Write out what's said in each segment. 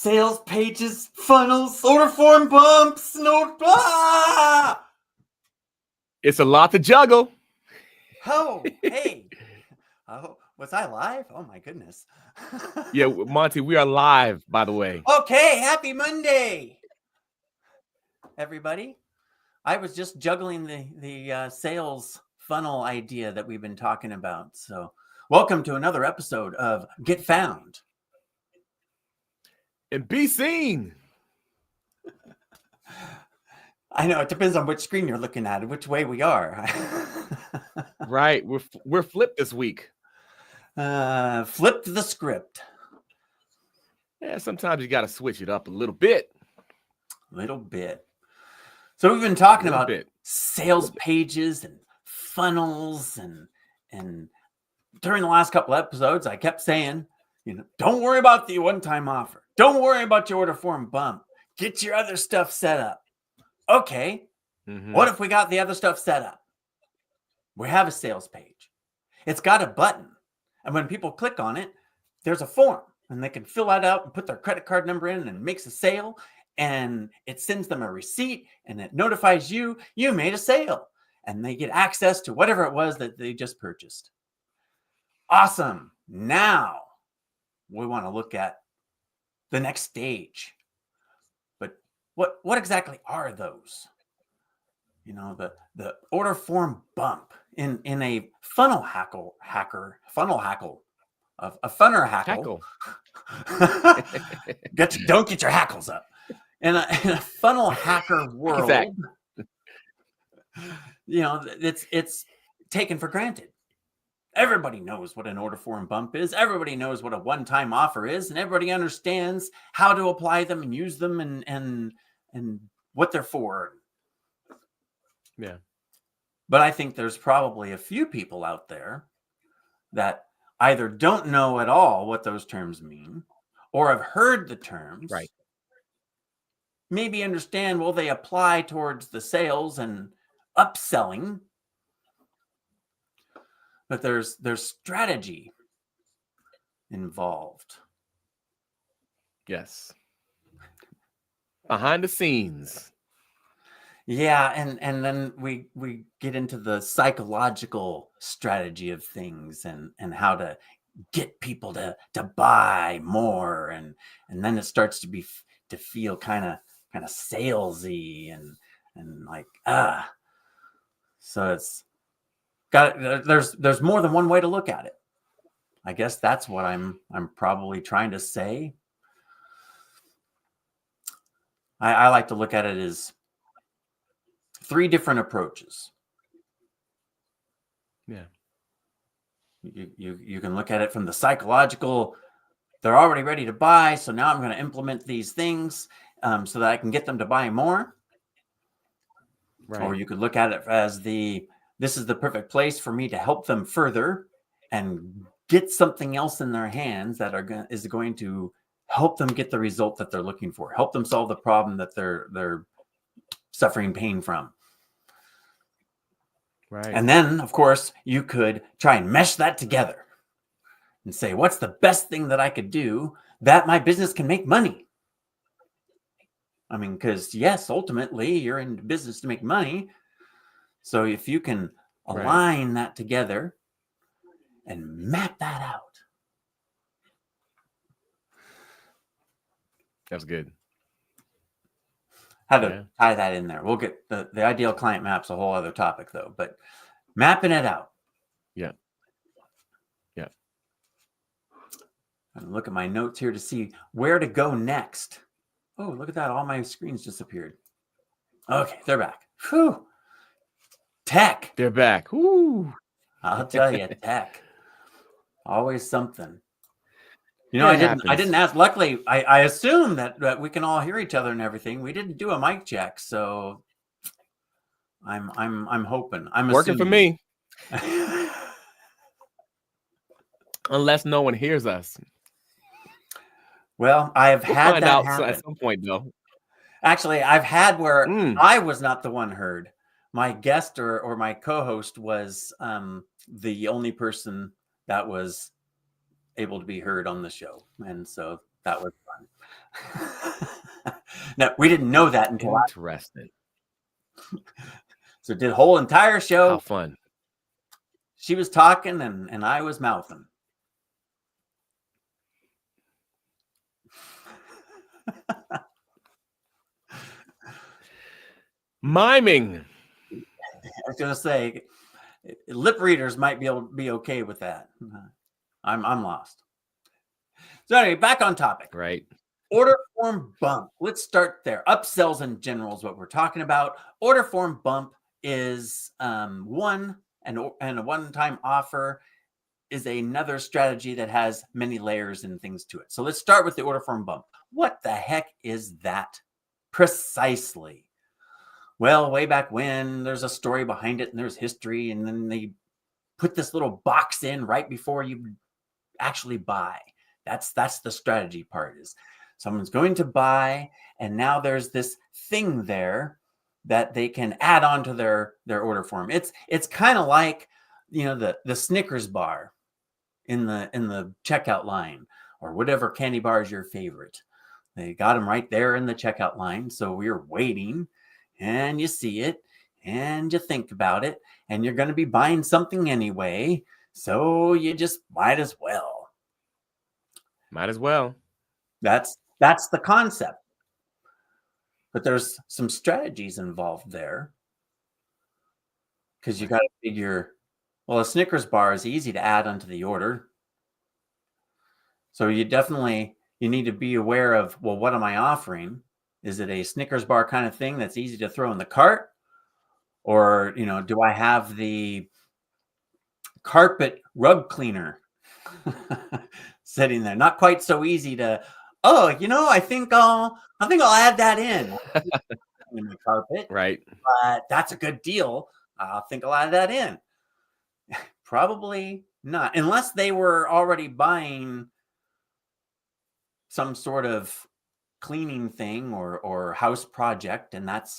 sales pages, funnels, order form bumps, It's a lot to juggle. Oh, hey. Oh, was I live? Oh my goodness. Yeah, Monty, we are live, by the way. Okay, happy Monday, everybody. I was just juggling the sales funnel idea that we've been talking about. So welcome to another episode of Get Found. And be seen. I know it depends on which screen you're looking at, which way we are. Right, we're flipped this week. Flipped the script. Yeah, sometimes you got to switch it up a little bit. So we've been talking about sales pages and funnels, and during the last couple episodes, I kept saying, don't worry about the one-time offer. Don't worry about your order form bump. Get your other stuff set up. Okay. What if we got the other stuff set up? We have a sales page. It's got a button. And when people click on it, there's a form. And they can fill that out and put their credit card number in and makes a sale. And it sends them a receipt and it notifies you made a sale. And they get access to whatever it was that they just purchased. Awesome. Now we want to look at the next stage. But what exactly are those? The order form bump in a funnel hackle, a funner hackle. Don't get your hackles up. In a funnel hacker world, it's taken for granted. Everybody knows what an order form bump is. Everybody knows what a one-time offer is, and everybody understands how to apply them and use them and what they're for. Yeah. But I think there's probably a few people out there that either don't know at all what those terms mean or have heard the terms. Right. Maybe understand, well, they apply towards the sales and upselling. But there's strategy involved. Yes. Behind the scenes. Yeah, and then we get into the psychological strategy of things and how to get people to buy more, and then it starts to feel kind of salesy and like so it's there's more than one way to look at it. I guess that's what I'm probably trying to say. I like to look at it as 3 different approaches. Yeah. You can look at it from the psychological, they're already ready to buy, so now I'm going to implement these things so that I can get them to buy more. Right. Or you could look at it as this is the perfect place for me to help them further and get something else in their hands that is going to help them get the result that they're looking for, help them solve the problem that they're suffering pain from. Right. And then, of course, you could try and mesh that together and say, what's the best thing that I could do that my business can make money? I mean, because yes, ultimately you're in business to make money. So if you can align that together and map that out. That's good. How to tie that in there. We'll get the ideal client map's a whole other topic though, but mapping it out. Yeah. Yeah. I'm gonna look at my notes here to see where to go next. Oh, look at that. All my screens disappeared. Okay, they're back. Whew. Tech. They're back. Woo. I'll tell you, tech. Always something. I didn't ask. Luckily, I assume that we can all hear each other and everything. We didn't do a mic check, so I'm hoping. I'm working assuming. for me. Unless no one hears us. Well, I've had that happen at some point, though. Actually, I've had where I was not the one heard. My guest or my co-host was the only person that was able to be heard on the show, and so that was Now, we didn't know that until Interesting. So did the whole entire show. How fun. She was talking and I was mouthing. Miming. I was going to say, lip readers might be able to be okay with that. I'm lost. So anyway, back on topic. Right. Order form bump. Let's start there. Upsells in general is what we're talking about. Order form bump is a one-time offer is another strategy that has many layers and things to it. So let's start with the order form bump. What the heck is that precisely? Well, way back when, there's a story behind it and there's history, and then they put this little box in right before you actually buy. That's the strategy part, is someone's going to buy, and now there's this thing there that they can add on to their order form. It's kind of like, the Snickers bar in the checkout line, or whatever candy bar is your favorite. They got them right there in the checkout line. So we're waiting, and you see it, and you think about it, and you're going to be buying something anyway. So you just might as well. Might as well. That's the concept. But there's some strategies involved there, because you got to figure, well, a Snickers bar is easy to add onto the order. So you need to be aware of, well, what am I offering? Is it a Snickers bar kind of thing that's easy to throw in the cart? Or, do I have the carpet rug cleaner sitting there? Not quite so easy to, I think I'll add that in the carpet. Right. But that's a good deal. I think I'll add that in. Probably not, unless they were already buying some sort of cleaning thing or house project, and that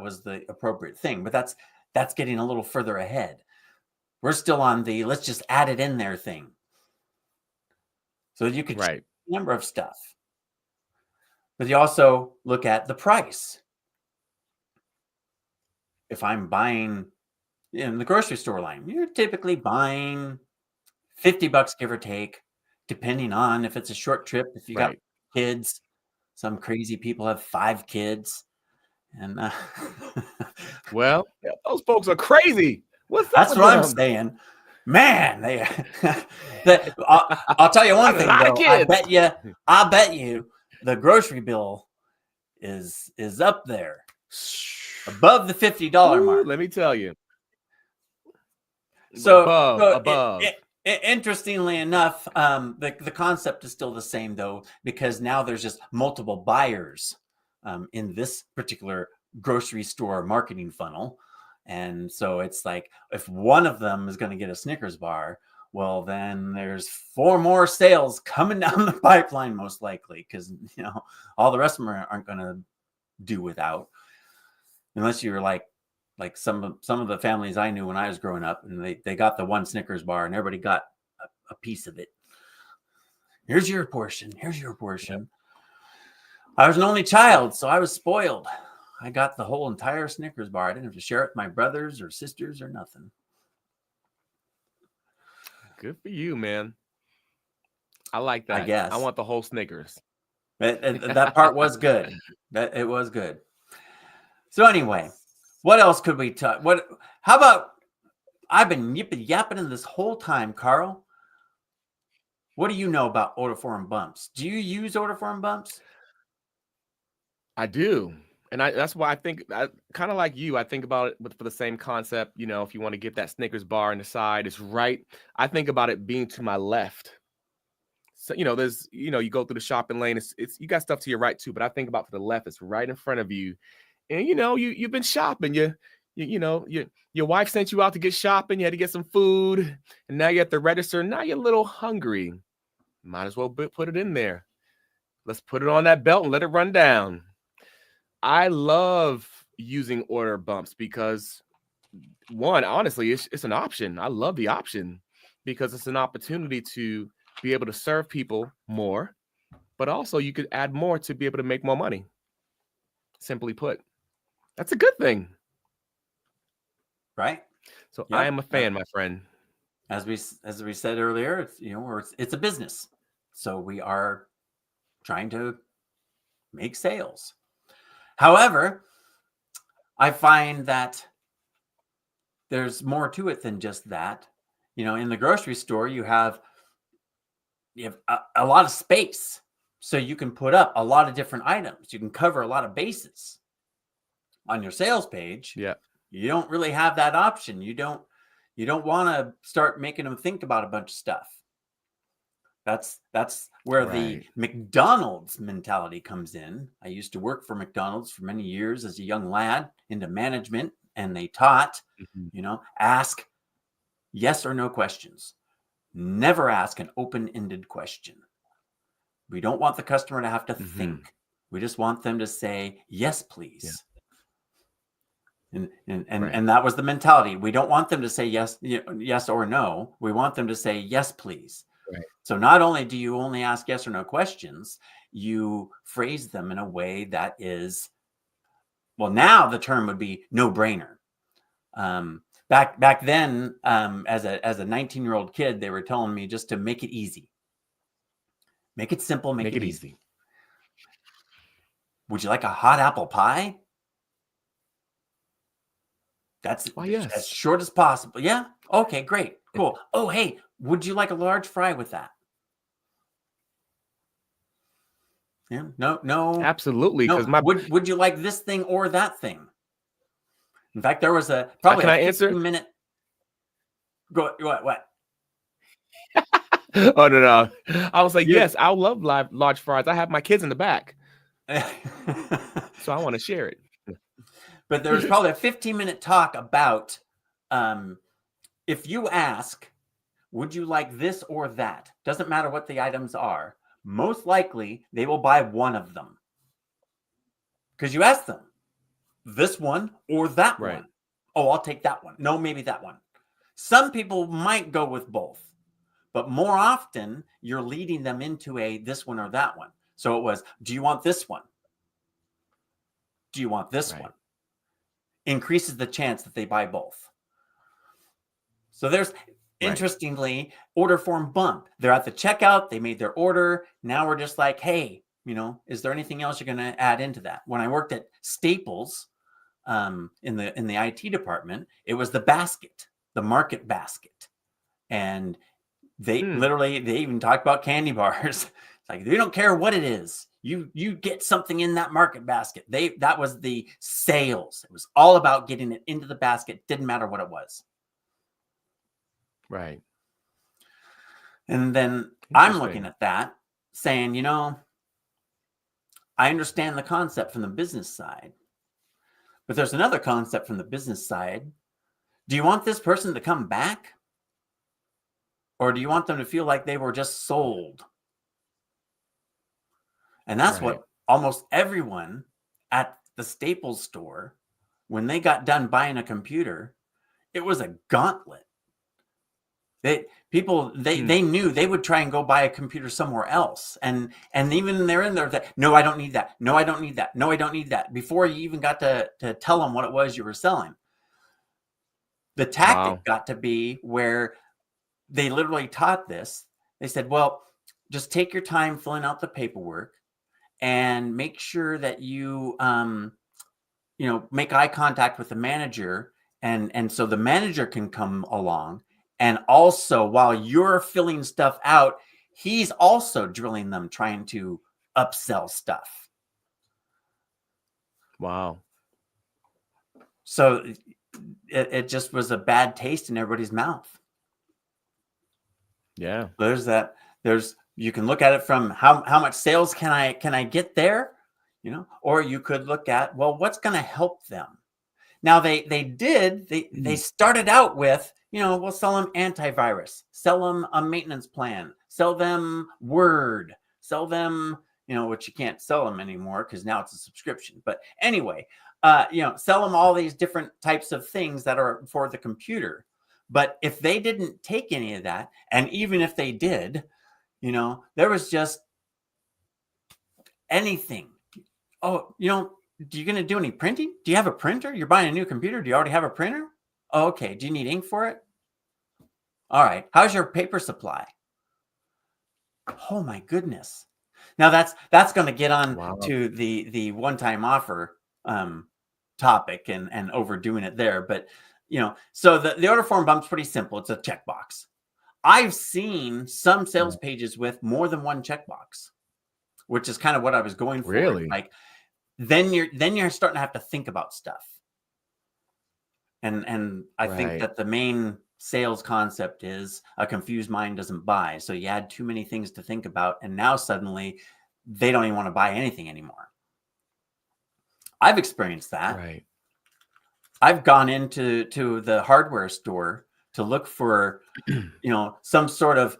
was the appropriate thing. But that's getting a little further ahead. We're still on the let's just add it in there thing. So you could check a number of stuff. But you also look at the price. If I'm buying in the grocery store line, you're typically buying $50, give or take, depending on if it's a short trip. If you got kids, some crazy people have 5 kids, and well, those folks are crazy. That's what I'm saying, man. I'll tell you one thing though. I bet you the grocery bill is up there above the $50 mark. Let me tell you. So above. Interestingly enough, the concept is still the same though, because now there's just multiple buyers in this particular grocery store marketing funnel. And so it's like, if one of them is going to get a Snickers bar, well, then there's 4 more sales coming down the pipeline, most likely, because all the rest of them aren't going to do without, unless you're like some of the families I knew when I was growing up, and they got the one Snickers bar, and everybody got a piece of it. Here's your portion. Here's your portion. I was an only child, so I was spoiled. I got the whole entire Snickers bar. I didn't have to share it with my brothers or sisters or nothing. Good for you, man. I like that. I guess. I want the whole Snickers. That part was good. It was good. So anyway, what else could we talk? How about, I've been yapping this whole time, Carl. What do you know about order form bumps? Do you use order form bumps? I do. And that's why I think, kind of like you, I think about it for the same concept. If you want to get that Snickers bar on the side, it's right. I think about it being to my left. So, there's, you go through the shopping lane. It's you got stuff to your right too, but I think about to the left. It's right in front of you. And, you've been shopping. Your wife sent you out to get shopping. You had to get some food. And now you're at the register. Now you're a little hungry. Might as well put it in there. Let's put it on that belt and let it run down. I love using order bumps because, one, honestly, it's an option. I love the option because it's an opportunity to be able to serve people more but also you could add more to be able to make more money. Simply put, that's a good thing. Right. So Yep. I am a fan, my friend. As we said earlier, it's a business. So we are trying to make sales. However, I find that there's more to it than just that. In the grocery store, you have a lot of space. So you can put up a lot of different items. You can cover a lot of bases. On your sales page, Yeah. you don't really have that option. You don't want to start making them think about a bunch of stuff. That's where the McDonald's mentality comes in. I used to work for McDonald's for many years as a young lad into management, and they taught, ask yes or no questions. Never ask an open-ended question. We don't want the customer to have to think. We just want them to say, yes, please. Yeah. And that was the mentality. We don't want them to say yes or no. We want them to say, yes, please. Right. So not only do you only ask yes or no questions, you phrase them in a way that is, well, now the term would be no-brainer. Back then, as a 19-year-old kid, they were telling me just to make it easy. Make it simple, make it easy. Would you like a hot apple pie? That's as short as possible. Yeah. Okay, great. Cool. Oh, hey, would you like a large fry with that? Yeah. No. Absolutely. No. Would you like this thing or that thing? In fact, there was probably can a I answer? 15-minute. Go. What? Oh no. I was like, yes, I love large fries. I have my kids in the back. So I want to share it. But there was probably a 15-minute talk about if you ask, would you like this or that? Doesn't matter what the items are. Most likely, they will buy one of them. Because you ask them, this one or that one? Oh, I'll take that one. No, maybe that one. Some people might go with both. But more often, you're leading them into this one or that one. So it was, do you want this one? Do you want this one? Increases the chance that they buy both. So there's, interestingly, order form bump. They're at the checkout. They made their order. Now we're just like, hey, is there anything else you're going to add into that? When I worked at Staples in the IT department, it was the basket, the market basket. And they even talked about candy bars. It's like, they don't care what it is. You get something in that market basket. That was the sales. It was all about getting it into the basket. Didn't matter what it was. Right. And then I'm looking at that saying, I understand the concept from the business side, but there's another concept from the business side. Do you want this person to come back? Or do you want them to feel like they were just sold? And that's what almost everyone at the Staples store, when they got done buying a computer, it was a gauntlet. They knew they would try and go buy a computer somewhere else. And even they're in there that, no, I don't need that. No, I don't need that. No, I don't need that. Before you even got to tell them what it was you were selling. The tactic got to be where they literally taught this. They said, well, just take your time filling out the paperwork and make sure that you, make eye contact with the manager. And so the manager can come along. And also, while you're filling stuff out, he's also drilling them, trying to upsell stuff. Wow. So it just was a bad taste in everybody's mouth. Yeah. You can look at it from how much sales can I get there, or you could look at, well, what's going to help them? Now they started out with, we'll sell them antivirus, sell them a maintenance plan, sell them Word, sell them, which you can't sell them anymore because now it's a subscription. But anyway, sell them all these different types of things that are for the computer. But if they didn't take any of that, and even if they did, there was just anything. Oh, you're going to do any printing? Do you have a printer? You're buying a new computer. Do you already have a printer? Oh, okay. Do you need ink for it? All right. How's your paper supply? Oh my goodness. Now that's going to get on to the one-time offer topic and overdoing it there. But so the order form bump's pretty simple. It's a checkbox. I've seen some sales pages with more than one checkbox, which is kind of what I was going for. Really? Like then you're starting to have to think about stuff. And I think that the main sales concept is a confused mind doesn't buy. So you add too many things to think about, and now suddenly they don't even want to buy anything anymore. I've experienced that. Right. I've gone into the hardware store to look for, some sort of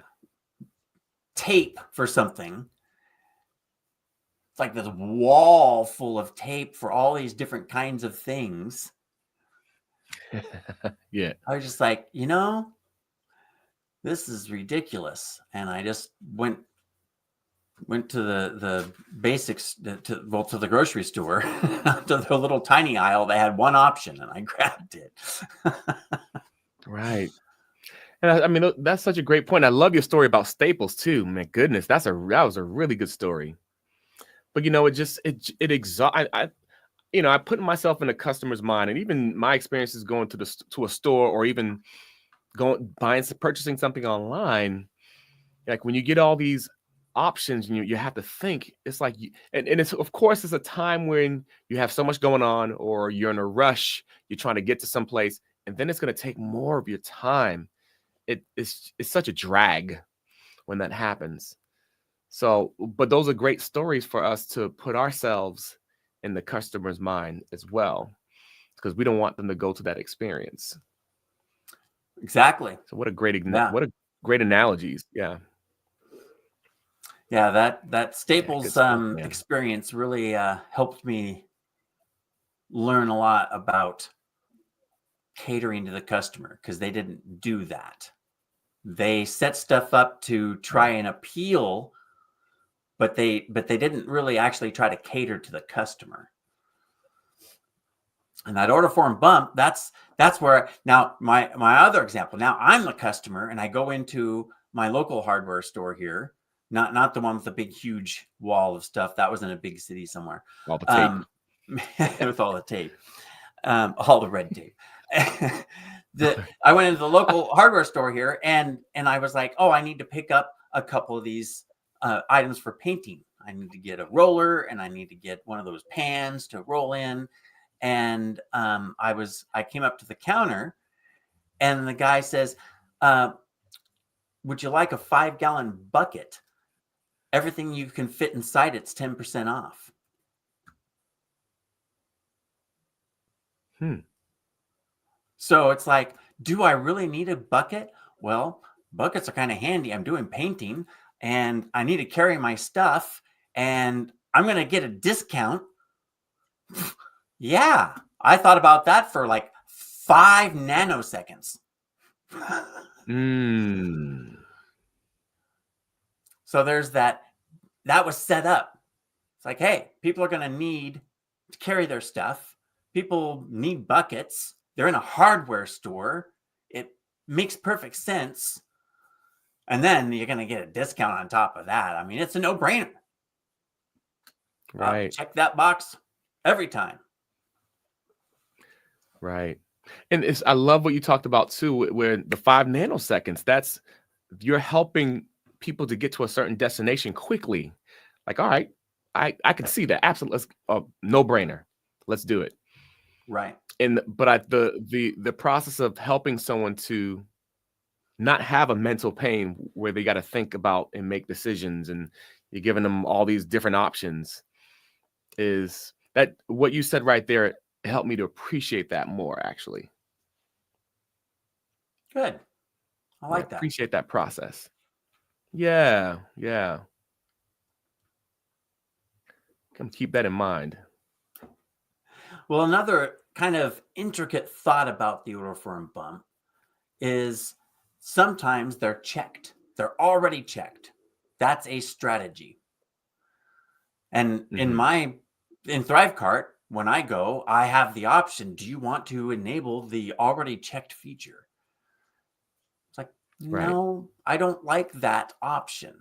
tape for something. It's like this wall full of tape for all these different kinds of things. Yeah. I was just like, this is ridiculous. And I just went to the basics to the grocery store, to the little tiny aisle. They had one option and I grabbed it. Right. And I mean, that's such a great point. I love your story about staples too. My goodness, that was a really good story. But it exhausts. I put myself in the customer's mind, and even my experiences going to a store, or even purchasing something online. Like when you get all these options, and you have to think. It's like, and it's, of course, it's a time when you have so much going on, or you're in a rush. You're trying to get to some place, and then it's going to take more of your time. It's such a drag when that happens. So, but those are great stories for us to put ourselves in the customer's mind as well, because we don't want them to go to that experience. Exactly. So what a great analogies. Yeah. Yeah. That Staples experience really helped me learn a lot about catering to the customer, because they didn't do that. They set stuff up to try and appeal, but they didn't really actually try to cater to the customer. And that order form bump, that's where, now my other example, now I'm the customer and I go into my local hardware store here, not the one with the big huge wall of stuff. That was in a big city somewhere. All the tape. With all the tape, all the red tape. I went into the local hardware store here and I was like, oh, I need to pick up a couple of these items for painting. I need to get a roller and I need to get one of those pans to roll in. And I came up to the counter and the guy says, would you like a 5-gallon bucket? Everything you can fit inside it's 10% off. So it's like, do I really need a bucket? Well, buckets are kind of handy. I'm doing painting and I need to carry my stuff and I'm going to get a discount. Yeah, I thought about that for like 5 nanoseconds. So there's that was set up. It's like, hey, people are going to need to carry their stuff. People need buckets. They're in a hardware store. It makes perfect sense. And then you're going to get a discount on top of that. I mean, it's a no-brainer. Right. Check that box every time. Right. And I love what you talked about too, where the 5 nanoseconds, you're helping people to get to a certain destination quickly. Like, all right, I can see that. Absolutely. No brainer. Let's do it. Right. But the process of helping someone to not have a mental pain where they got to think about and make decisions, and you're giving them all these different options, is that what you said right there helped me to appreciate that more, actually. Good. I like that. Appreciate that process. Yeah. Come keep that in mind. Well, another kind of intricate thought about the order form bump is sometimes they're checked. They're already checked. That's a strategy. And in Thrivecart, when I go, I have the option. Do you want to enable the already checked feature? It's like, no, I don't like that option.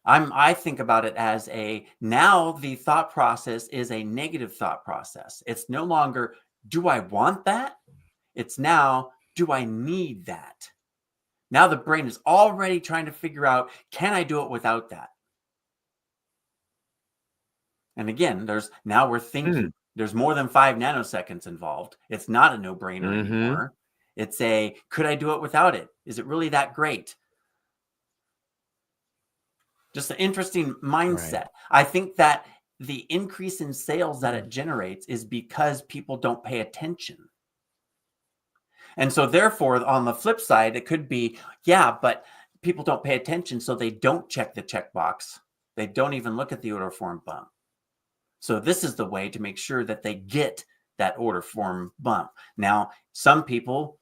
I think about it as now the thought process is a negative thought process. It's no longer, do I want that? It's now, do I need that? Now the brain is already trying to figure out, can I do it without that? And again, we're thinking there's more than 5 nanoseconds involved. It's not a no-brainer anymore. It's could I do it without it? Is it really that great? Just an interesting mindset. Right. I think that the increase in sales that it generates is because people don't pay attention. And so therefore, on the flip side, it could be, yeah, but people don't pay attention, so they don't check the checkbox. They don't even look at the order form bump. So this is the way to make sure that they get that order form bump. Now, some people,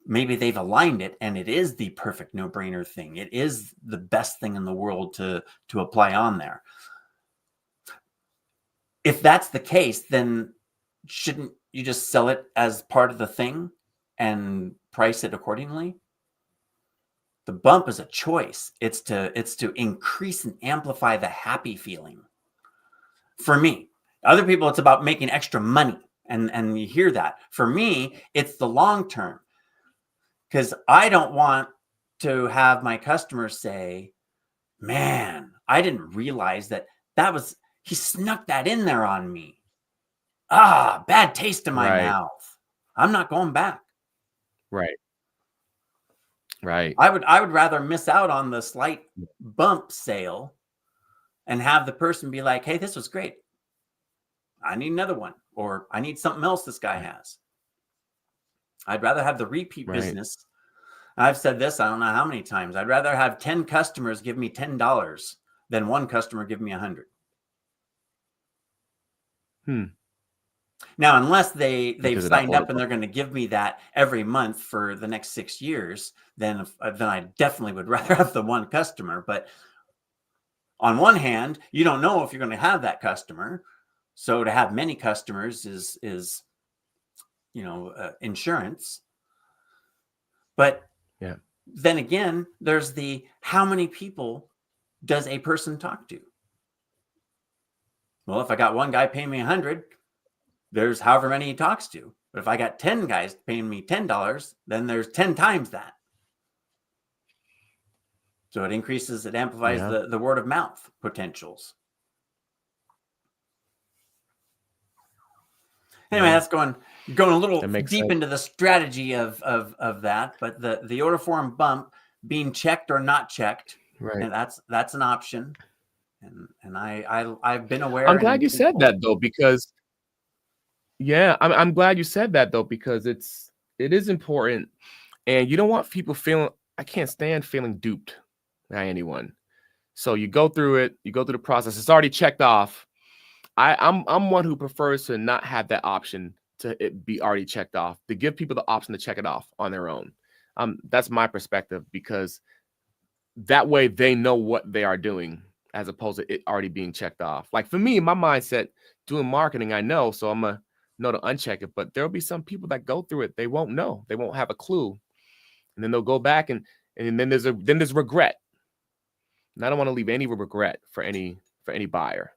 maybe they've aligned it and it is the perfect no-brainer thing. It is the best thing in the world to apply on there. If that's the case, then shouldn't you just sell it as part of the thing and price it accordingly? The bump is a choice. It's to increase and amplify the happy feeling. For me, other people, it's about making extra money. And you hear that. For me, it's the long term. Because I don't want to have my customers say, man, I didn't realize he snuck that in there on me. Bad taste in my mouth. I'm not going back. Right. I would rather miss out on the slight bump sale and have the person be like, hey, this was great. I need another one, or I need something else this guy has. I'd rather have the repeat business. I've said this, I don't know how many times. I'd rather have 10 customers give me $10 than one customer give me 100. Now, unless they've signed up and they're going to give me that every month for the next 6 years, then I definitely would rather have the one customer. But on one hand, you don't know if you're going to have that customer. So to have many customers is insurance. But then again, there's how many people does a person talk to? Well, if I got one guy paying me 100, there's however many he talks to. But if I got 10 guys paying me $10, then there's 10 times that. So it amplifies the word of mouth potentials. Anyway, that's going a little deep into the strategy of that, but the order form bump being checked or not checked, and that's an option. And I've been aware. I'm glad you said that though, because I'm glad you said that though, because it is important, and you don't want people feeling. I can't stand feeling duped by anyone. So you go through it, you go through the process. It's already checked off. I'm one who prefers to not have that option to it be already checked off, to give people the option to check it off on their own. That's my perspective, because that way they know what they are doing as opposed to it already being checked off. Like for me, my mindset doing marketing, I know, so I'm gonna know to uncheck it, but there'll be some people that go through it. They won't know, they won't have a clue. And then they'll go back and then there's regret. And I don't want to leave any regret for any buyer.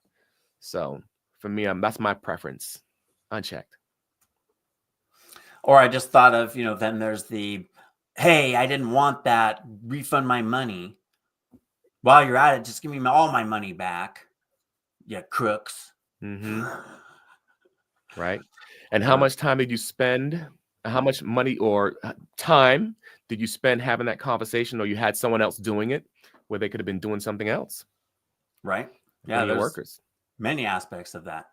So for me, that's my preference, unchecked. Or I just thought of, then there's hey, I didn't want that, refund my money. While you're at it, just give me all my money back. Yeah, crooks. Right. And how much time did you spend? How much money or time did you spend having that conversation, or you had someone else doing it where they could have been doing something else? Right. Yeah, there's workers. Many aspects of that.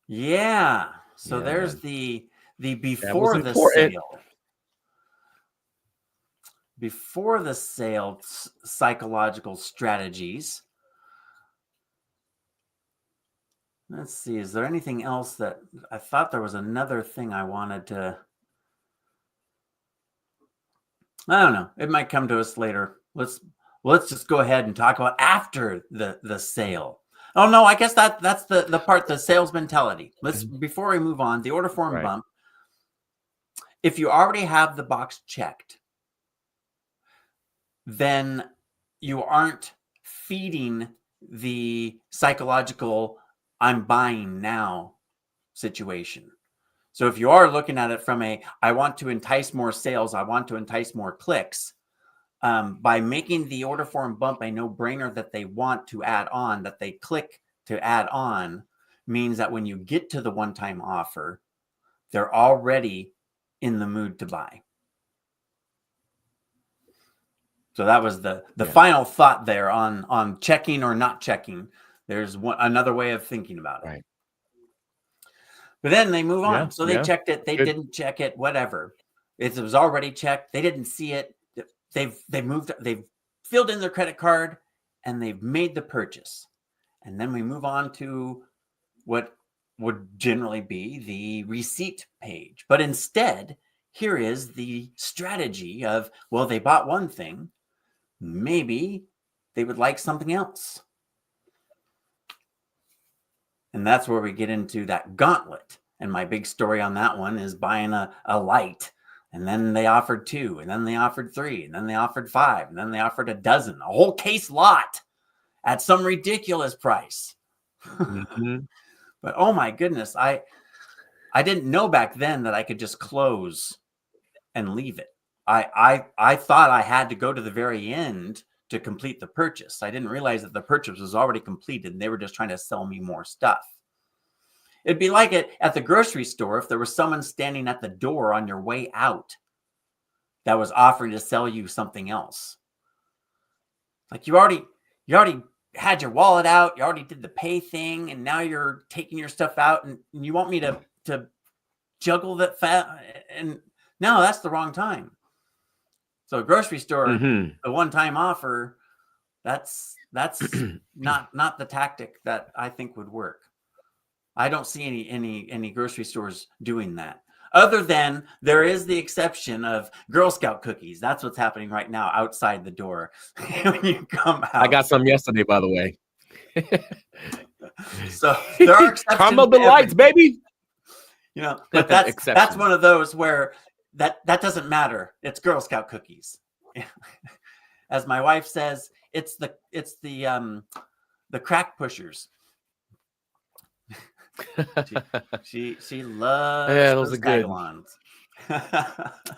Yeah. So there's the before the sale. Before the sale psychological strategies. Let's see. Is there anything else that I thought there was another thing I wanted to? I don't know. It might come to us later. Well, let's just go ahead and talk about after the sale. Oh no, I guess that's the part, the sales mentality. Before we move on, the order form Right. bump. If you already have the box checked, then you aren't feeding the psychological "I'm buying now" situation. So if you are looking at it from I want to entice more sales, I want to entice more clicks, by making the order form bump a no-brainer that they want to add on, that they click to add on, means that when you get to the one-time offer, they're already in the mood to buy. So that was the final thought there on checking or not checking. There's another way of thinking about it. Right. But then they move on. Yeah, So they yeah. checked it. They Good. didn't check it, whatever. It was already checked. They didn't see it. They've filled in their credit card and they've made the purchase. And then we move on to what would generally be the receipt page. But instead, here is the strategy of, well, they bought one thing. Maybe they would like something else. And that's where we get into that gauntlet. And my big story on that one is buying a light. And then they offered 2, and then they offered 3, and then they offered 5, and then they offered a dozen, a whole case lot at some ridiculous price. Mhm. But oh my goodness, I didn't know back then that I could just close and leave it. I thought I had to go to the very end to complete the purchase. I didn't realize that the purchase was already completed and they were just trying to sell me more stuff. It'd be like it at the grocery store if there was someone standing at the door on your way out that was offering to sell you something else. Like you already had your wallet out, you already did the pay thing, and now you're taking your stuff out and you want me to juggle that fat, and no, that's the wrong time. So a grocery store, Mhm. a one-time offer, that's not the tactic that I think would work. I don't see any grocery stores doing that. Other than there is the exception of Girl Scout cookies. That's what's happening right now outside the door when you come out. I got some yesterday, by the way. So there are exceptions. Caramel delights, baby. You know, but that's one of those where that doesn't matter. It's Girl Scout cookies. As my wife says, it's the crack pushers. She loves those are good.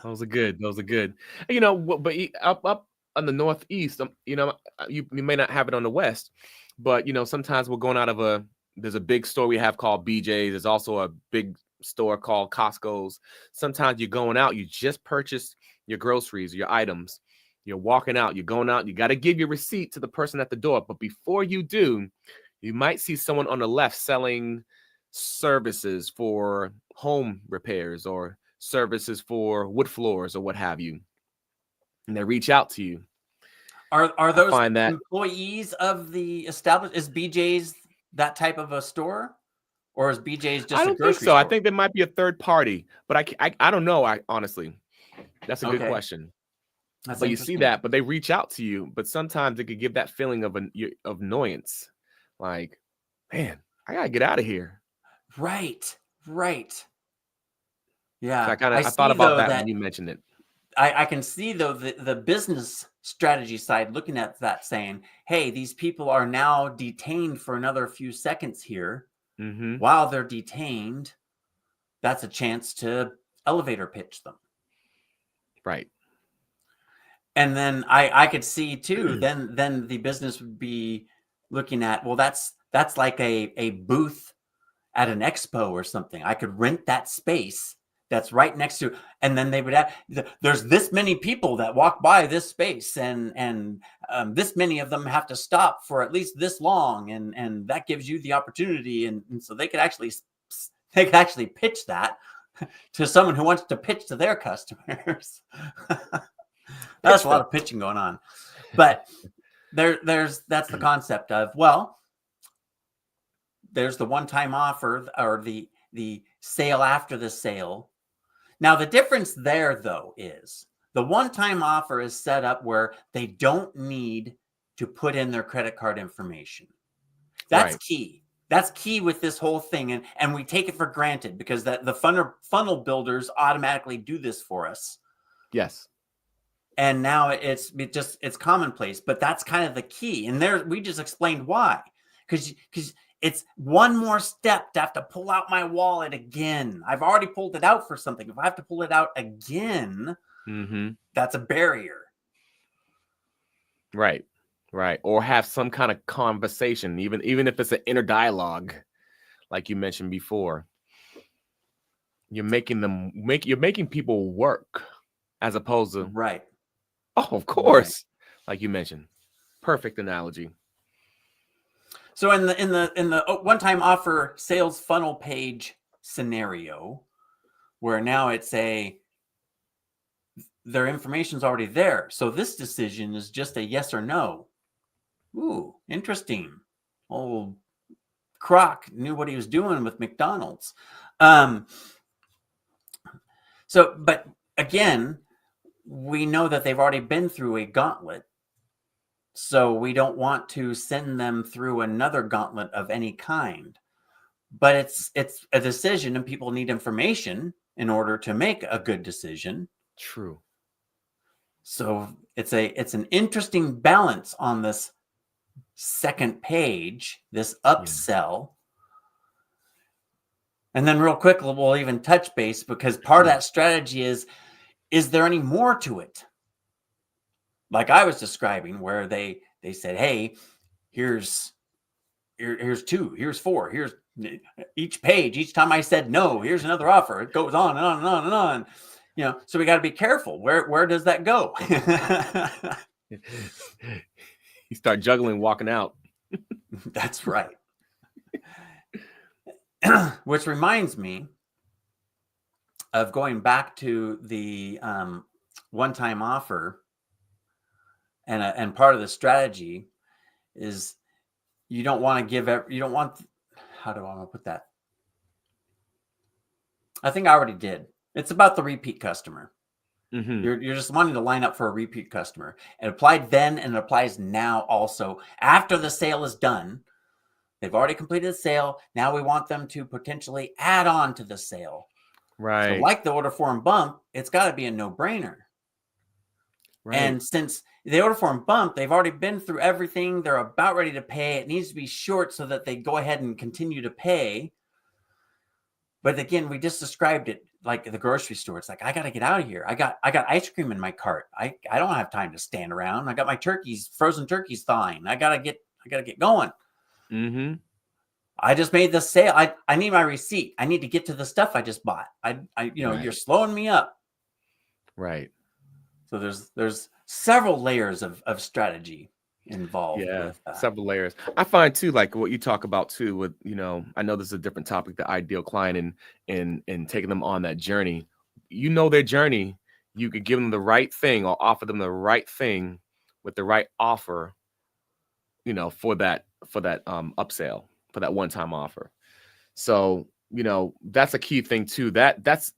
Those are good. Those are good. You know, but up on the Northeast, you know, you may not have it on the West, but you know, sometimes we're going out of there's a big store we have called BJ's. There's also a big store called Costco's. Sometimes you're going out, you just purchased your groceries, your items. You're walking out, you're going out, you got to give your receipt to the person at the door. But before you do, you might see someone on the left selling services for home repairs or services for wood floors or what have you. And they reach out to you. Are those employees of the establishment? Is BJ's that type of a store? Or is BJ's just I don't a grocery think so. store? I think there might be a third party, but I don't know. Honestly, that's a good question. But you see that, but they reach out to you. But sometimes it could give that feeling of annoyance, like, man, I gotta get out of here. Right. Yeah, So I thought about that when you mentioned it. I can see though the business strategy side looking at that, saying, "Hey, these people are now detained for another few seconds here." Mm-hmm. While they're detained, that's a chance to elevator pitch them. Right. And then I could see too, then the business would be looking at, well, that's like a booth at an expo or something. I could rent that space that's right next to, and then they would have, there's this many people that walk by this space, and this many of them have to stop for at least this long, and that gives you the opportunity, and so they could actually pitch that to someone who wants to pitch to their customers. That's a lot of pitching going on, but that's the concept of, well, there's the one-time offer or the sale after the sale. Now the difference there though is The one-time offer is set up where they don't need to put in their credit card information. That's Right. key. That's key with this whole thing. And we take it for granted because the funnel builders automatically do this for us. Yes. And now it's commonplace, but that's kind of the key. And there, we just explained why, because it's one more step to have to pull out my wallet again. I've already pulled it out for something. If I have to pull it out again, that's a barrier. Right. Right. Or have some kind of conversation, even if it's an inner dialogue, like you mentioned before. You're making people work as opposed to right. Oh, of course. Right. Like you mentioned. Perfect analogy. So in the one-time offer sales funnel page scenario, where now it's their information's already there. So this decision is just a yes or no. Ooh, interesting. Old Croc knew what he was doing with McDonald's. But again, we know that they've already been through a gauntlet. So we don't want to send them through another gauntlet of any kind. But it's a decision, and people need information in order to make a good decision. True. So it's an interesting balance on this second page, this upsell. And then real quick, we'll even touch base, because part of that strategy is there any more to it? Like I was describing, where they said, hey, here's 2, here's 4, here's each page. Each time I said no, here's another offer. It goes on and on and on and on. You know, so we got to be careful. Where does that go? You start juggling, walking out. That's right. Which reminds me of going back to the one-time offer, and part of the strategy is you don't want to how do I want to put that? I think I already did. It's about the repeat customer. You're just wanting to line up for a repeat customer. It applied then, and it applies now also. After the sale is done, they've already completed the sale. Now we want them to potentially add on to the sale. Right. So like the order form bump, it's got to be a no-brainer. Right. And since the order form bump, they've already been through everything. They're about ready to pay. It needs to be short so that they go ahead and continue to pay. But again, we just described it like the grocery store. It's like, I got to get out of here. I got ice cream in my cart. I don't have time to stand around. I got my frozen turkeys thawing. I gotta get going. I just made the sale. I need my receipt. I need to get to the stuff I just bought. You're slowing me up. Right. So there's several layers of strategy involved. Yeah, several layers. I find too, like what you talk about too, with I know this is a different topic, the ideal client and taking them on that journey. Their journey. You could give them the right thing or offer them the right thing with the right offer, for that upsell, for that one-time offer. So, that's a key thing too. That's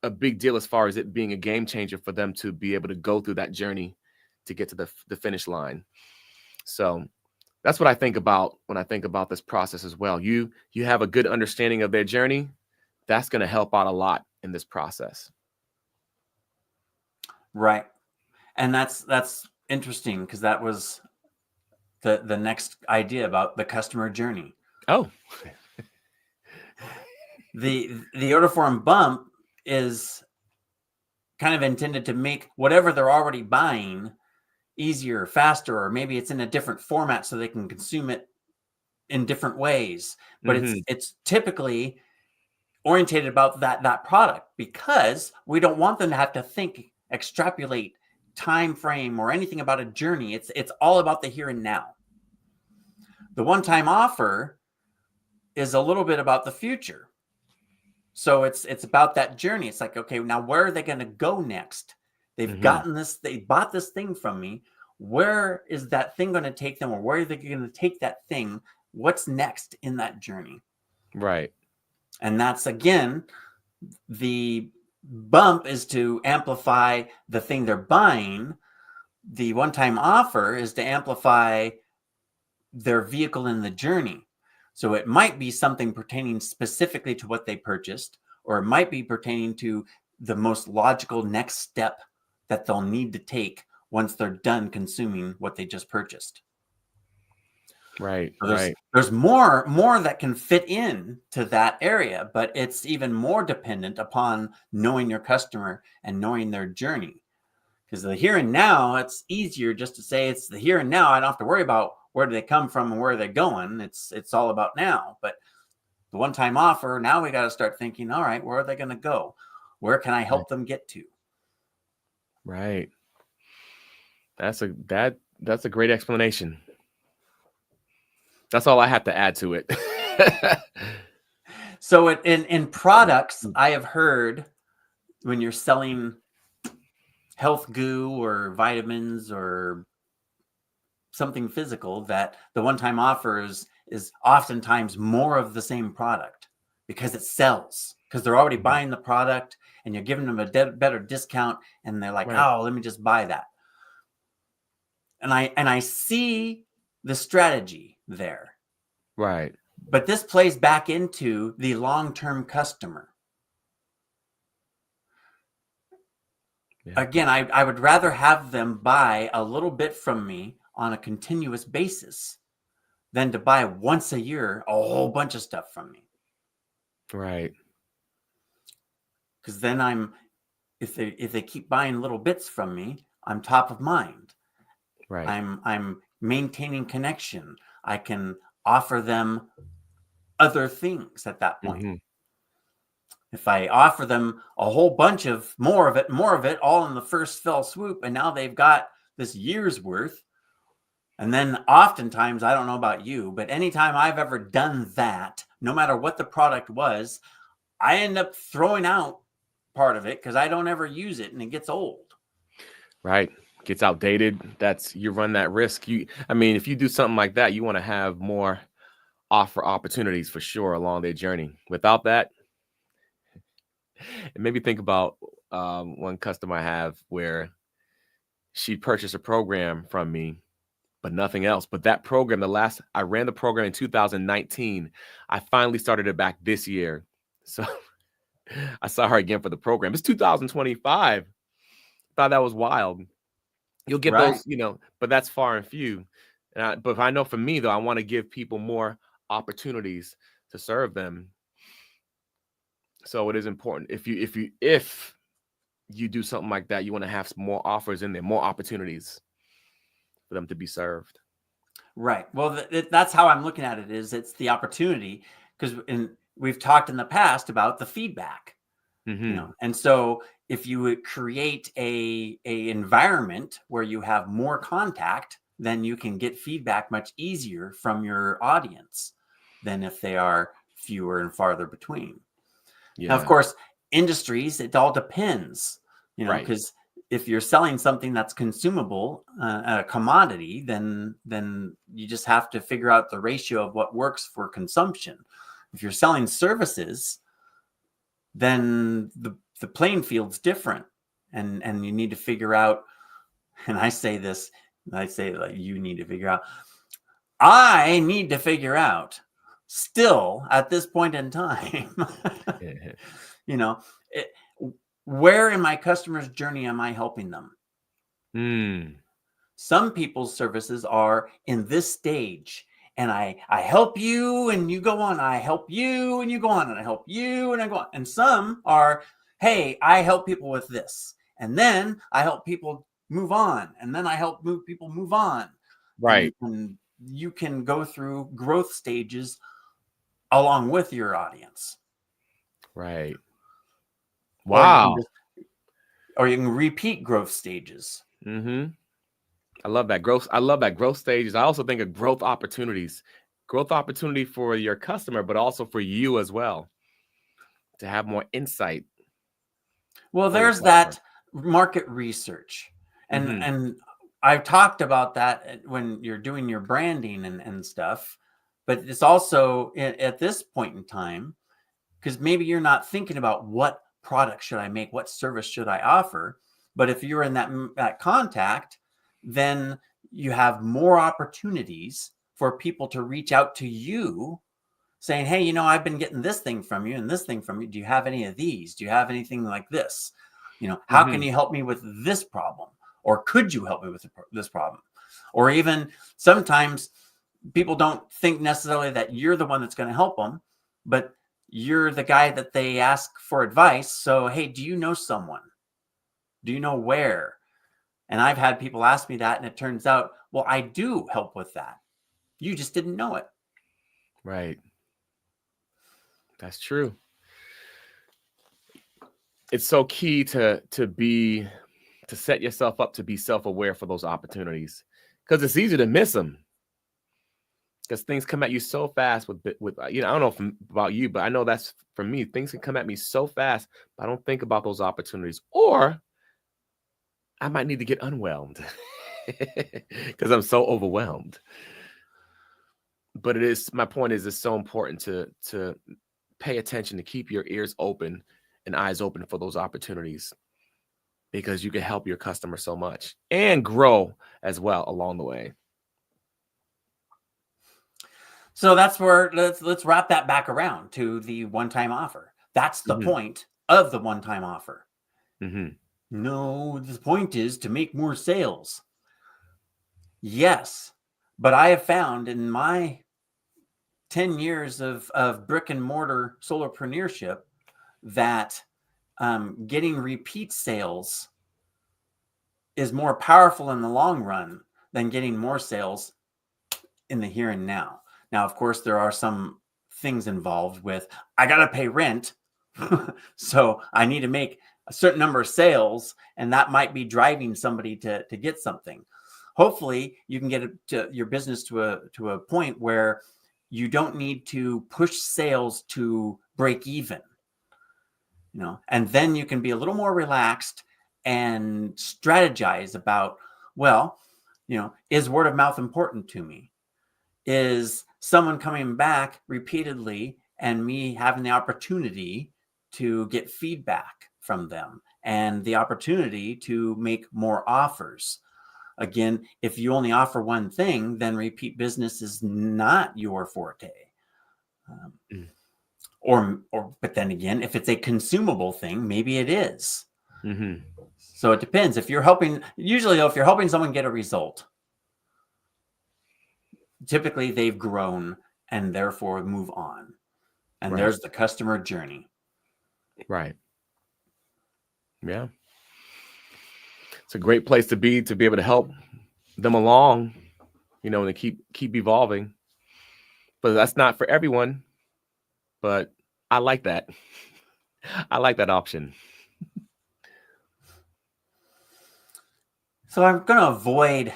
a big deal as far as it being a game changer for them to be able to go through that journey to get to the finish line. So that's what I think about when I think about this process as well. You have a good understanding of their journey. That's going to help out a lot in this process. Right. And that's interesting, because that was the next idea about the customer journey. Oh. The order form bump is kind of intended to make whatever they're already buying easier, faster, or maybe it's in a different format so they can consume it in different ways. But it's typically orientated about that product, because we don't want them to have to extrapolate time frame or anything about a journey. It's all about the here and now. The one-time offer is a little bit about the future. So it's about that journey. It's like, okay, now where are they going to go next? They've gotten this, they bought this thing from me. Where is that thing going to take them, or where are they going to take that thing? What's next in that journey? Right. And that's, again, the bump is to amplify the thing they're buying. The one-time offer is to amplify their vehicle in the journey. So it might be something pertaining specifically to what they purchased, or it might be pertaining to the most logical next step that they'll need to take once they're done consuming what they just purchased. Right. So there's more that can fit in to that area, but it's even more dependent upon knowing your customer and knowing their journey. Because the here and now, it's easier just to say it's the here and now. I don't have to worry about where do they come from and where are they going. It's all about now. But the one-time offer, now we got to start thinking, all right, where are they going to go? Where can I help them get to? Right. That's a great explanation. That's all I have to add to it. So in products, I have heard when you're selling health goo or vitamins or something physical, that the one-time offer is oftentimes more of the same product because it sells, because they're already buying the product and you're giving them a better discount and they're like, oh, let me just buy that. And I see the strategy there. Right. But this plays back into the long-term customer. Yeah. Again, I would rather have them buy a little bit from me on a continuous basis than to buy once a year a whole bunch of stuff from me. Right. Because then if they keep buying little bits from me, I'm top of mind. Right. I'm maintaining connection. I can offer them other things at that point. Mm-hmm. If I offer them a whole bunch of more of it, all in the first fell swoop, and now they've got this year's worth. And then oftentimes, I don't know about you, but anytime I've ever done that, no matter what the product was, I end up throwing out part of it because I don't ever use it and it gets old. Right. Gets outdated. You run that risk. If you do something like that, you want to have more offer opportunities for sure along their journey. Without that, it made me think about one customer I have where she purchased a program from me, but nothing else. But that program, I ran the program in 2019. I finally started it back this year. So I saw her again for the program. It's 2025. Thought that was wild. You'll get those, but that's far and few. But if I know for me, though, I want to give people more opportunities to serve them. So it is important. If you do something like that, you want to have some more offers in there, more opportunities for them to be served. Right. Well, that's how I'm looking at it. It's the opportunity, because we've talked in the past about the feedback. Mm-hmm. And so if you would create a environment where you have more contact, then you can get feedback much easier from your audience than if they are fewer and farther between. Yeah. Now, of course, industries, it all depends, because if you're selling something that's consumable, a commodity, then you just have to figure out the ratio of what works for consumption. If you're selling services, then the playing field's different, and you need to figure out. And I say like you need to figure out. I need to figure out still at this point in time, where in my customer's journey am I helping them? Some people's services are in this stage, and I help you and you go on. I help you and you go on, and I help you and I go on. And some are, hey, I help people with this, and then I help people move on, and then I help people move on. Right. And you can go through growth stages along with your audience. Right. Wow. Or you can repeat growth stages. Mm-hmm. I love that growth. I love that growth stages. I also think of growth opportunities. Growth opportunity for your customer, but also for you as well, to have more insight. Well, there's that market research. And I've talked about that when you're doing your branding and stuff, but it's also at this point in time, because maybe you're not thinking about what product should I make? What service should I offer? But if you're in that contact, then you have more opportunities for people to reach out to you saying, hey, I've been getting this thing from you and this thing from you. Do you have any of these? Do you have anything like this? How can you help me with this problem? Or could you help me with this problem? Or even sometimes people don't think necessarily that you're the one that's going to help them, but you're the guy that they ask for advice. So, hey, do you know someone? Do you know where? And I've had people ask me that, and it turns out, well, I do help with that. You just didn't know it. Right. That's true. It's so key to set yourself up to be self-aware for those opportunities, because it's easy to miss them. Because things come at you so fast with I don't know about you, but I know that's for me. Things can come at me so fast, but I don't think about those opportunities, or I might need to get unwhelmed because I'm so overwhelmed. But my point is, it's so important to pay attention, to keep your ears open and eyes open for those opportunities, because you can help your customer so much and grow as well along the way. So that's where let's wrap that back around to the one-time offer. That's the point of the one-time offer. No, the point is to make more sales. Yes, but I have found in my 10 years of brick and mortar solopreneurship that getting repeat sales is more powerful in the long run than getting more sales in the here and now. Now, of course, there are some things involved with, I got to pay rent. So I need to make a certain number of sales, and that might be driving somebody to get something. Hopefully you can get your business to a point where you don't need to push sales to break even, and then you can be a little more relaxed and strategize about, well, is word of mouth important to me? Is someone coming back repeatedly and me having the opportunity to get feedback from them and the opportunity to make more offers? Again, if you only offer one thing, then repeat business is not your forte. But then again, if it's a consumable thing, maybe it is. So it depends. If you're helping someone get a result, typically they've grown and therefore move on. And there's the customer journey. Right. Yeah. It's a great place to be able to help them along, and to keep evolving. But that's not for everyone. But I like that. I like that option. So I'm going to avoid,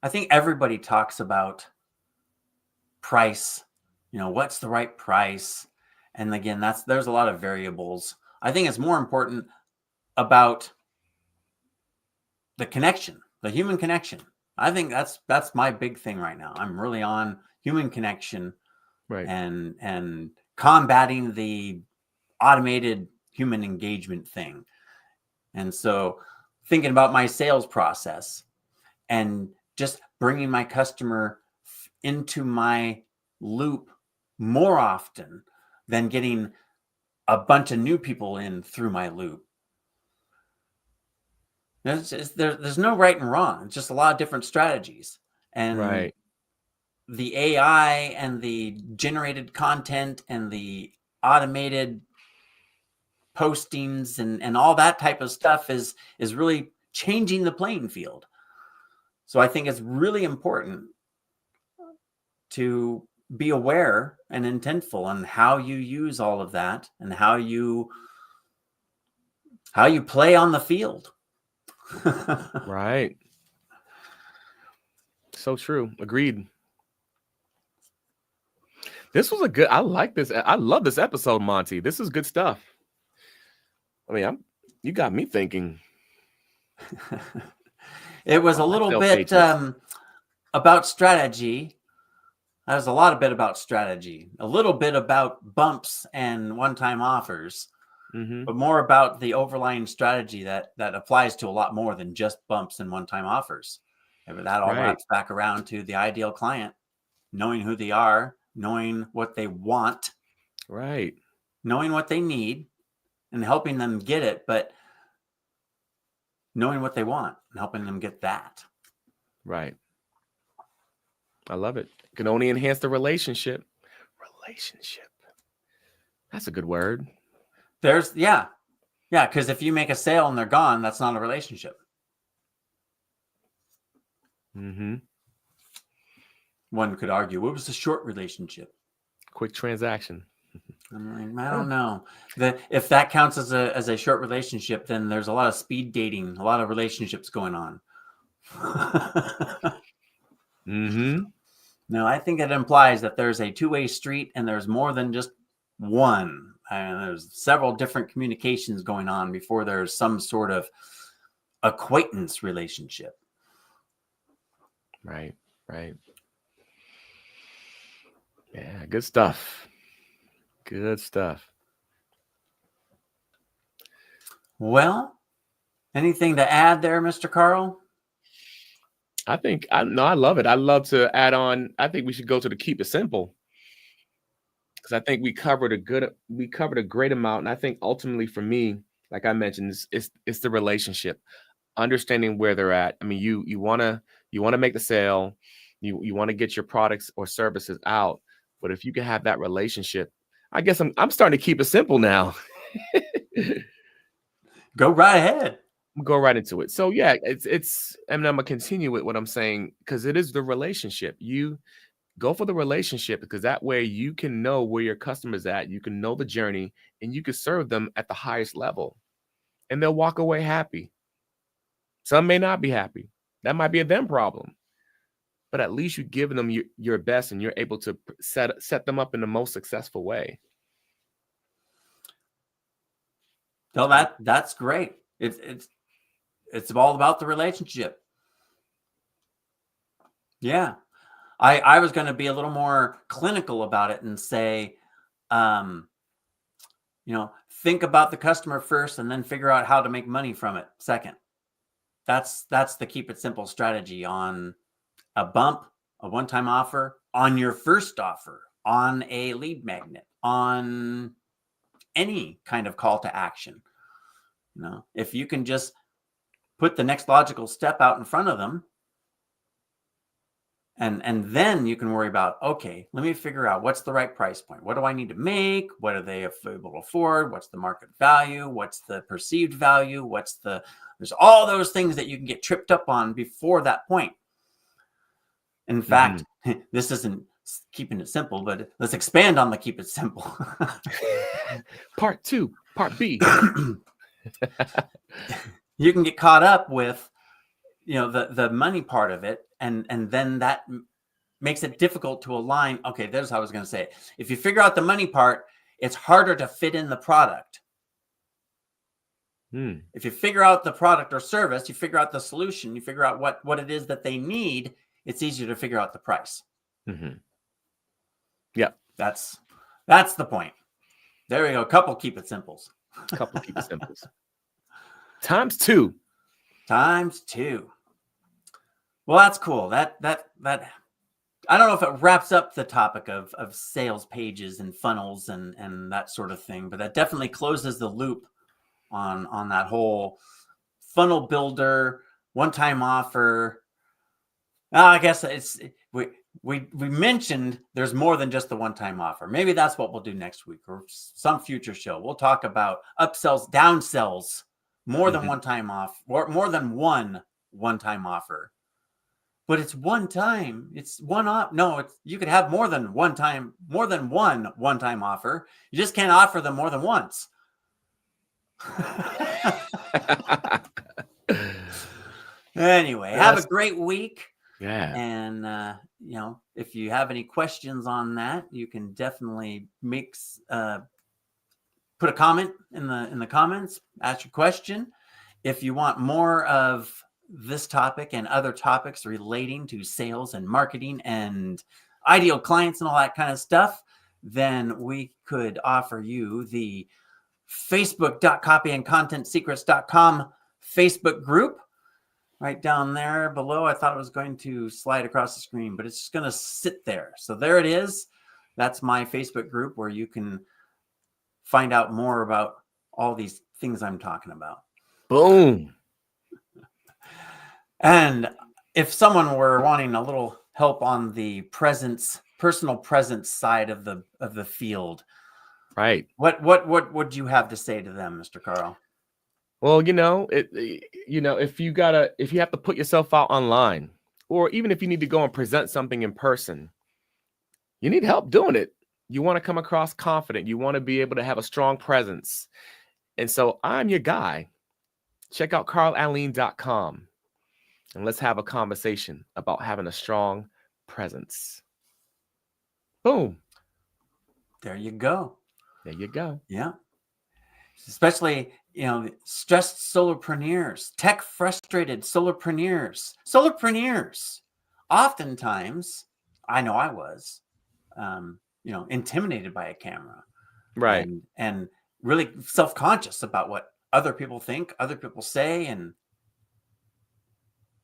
I think everybody talks about price, what's the right price? And again, there's a lot of variables. I think it's more important about the connection, the human connection. I think that's my big thing right now. I'm really on human connection, right, and combating the automated human engagement thing. And so thinking about my sales process and just bringing my customer into my loop more often than getting a bunch of new people in through my loop. There's no right and wrong. It's just a lot of different strategies. And the AI and the generated content and the automated postings and all that type of stuff is really changing the playing field. So I think it's really important to be aware and intentful on how you use all of that and how you play on the field. Right. So true. Agreed. This was I like this. I love this episode, Monty. This is good stuff. I mean, you got me thinking. It was a little bit about strategy. That was a lot of bit about strategy, a little bit about bumps and one-time offers. Mm-hmm. but more about the overlying strategy that applies to a lot more than just bumps and one-time offers. And that all Right. wraps back around to the ideal client, knowing who they are, knowing what they want, Right. knowing what they need, and helping them get it, but knowing what they want and helping them get that. Right. I love it. Can only enhance the relationship. Relationship. That's a good word. Yeah, because if you make a sale and they're gone, that's not a relationship. Mm-hmm. One could argue, what was a short relationship? Quick transaction. I'm like, I don't know. If that counts as a short relationship, then there's a lot of speed dating, a lot of relationships going on. Mm-hmm. No, I think it implies that there's a two-way street and there's more than just one. And there's several different communications going on before there's some sort of acquaintance relationship. Right. Right. Yeah, good stuff. Good stuff. Well, anything to add there, Mr. Carl? I love it. I love to add on. I think we should go to the keep it simple, because I think we covered a great amount. And I think ultimately for me, like I mentioned, it's the relationship, understanding where they're at. I mean, you want to make the sale, you want to get your products or services out, but if you can have that relationship, I guess I'm starting to keep it simple now. Go right ahead. Go right into it. So yeah, and I'm gonna continue with what I'm saying, because it is the relationship. You go for the relationship, because that way you can know where your customer's at, you can know the journey, and you can serve them at the highest level, and they'll walk away happy. Some may not be happy. That might be a them problem, but at least you've given them your best, and you're able to set them up in the most successful way. So that's great. It's all about the relationship. Yeah. I was going to be a little more clinical about it and say, think about the customer first and then figure out how to make money from it second. That's the keep it simple strategy on a bump, a one-time offer, on your first offer, on a lead magnet, on any kind of call to action. If you can just put the next logical step out in front of them, and then you can worry about, okay, let me figure out what's the right price point. What do I need to make? What are they able to afford? What's the market value? What's the perceived value? There's all those things that you can get tripped up on before that point. In fact, this isn't keeping it simple, but let's expand on the keep it simple. Part 2, part B. You can get caught up with, the money part of it. And then that makes it difficult to align. Okay, there's how I was going to say it. If you figure out the money part, it's harder to fit in the product. If you figure out the product or service, you figure out the solution, you figure out what it is that they need, it's easier to figure out the price. Yeah. That's the point. There we go. Couple keep it simples. Couple keep it simples. Times two. Well, that's cool. That I don't know if it wraps up the topic of sales pages and funnels and that sort of thing, but that definitely closes the loop on that whole funnel builder, one-time offer. I guess we mentioned there's more than just the one-time offer. Maybe that's what we'll do next week or some future show. We'll talk about upsells, downsells, more than one-time off, or more than one-time offer. But it's one time. It's one off. No, you could have more than one one-time offer. You just can't offer them more than once. Anyway, have a great week. Yeah. And if you have any questions on that, you can definitely put a comment in the comments, ask your question. If you want more of this topic and other topics relating to sales and marketing and ideal clients and all that kind of stuff, then we could offer you the facebook.copyandcontentsecrets.com Facebook group right down there below. I thought it was going to slide across the screen, but it's just going to sit there. So there it is. That's my Facebook group where you can find out more about all these things I'm talking about. Boom. And if someone were wanting a little help on the personal presence side of the field, right? What would you have to say to them, Mr. Carl? Well, if you have to put yourself out online, or even if you need to go and present something in person, you need help doing it. You want to come across confident. You want to be able to have a strong presence. And so I'm your guy. Check out carlalleen.com and let's have a conversation about having a strong presence. Boom. There you go. There you go. Yeah. Especially, stressed solopreneurs, tech frustrated solopreneurs. Oftentimes, I know I was, intimidated by a camera. Right. And really self-conscious about what other people think, other people say, and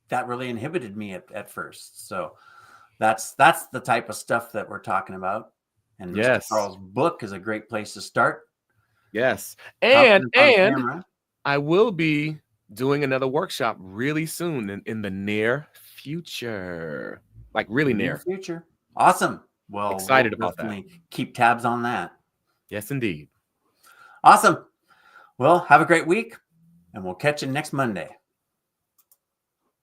that really inhibited me at first. So that's the type of stuff that we're talking about. And yes, Mr. Carl's book is a great place to start. Yes. And I will be doing another workshop really soon in the near future. Like really near future. Awesome. Well, excited about that. Keep tabs on that. Yes, indeed. Awesome. Well, have a great week, and we'll catch you next Monday.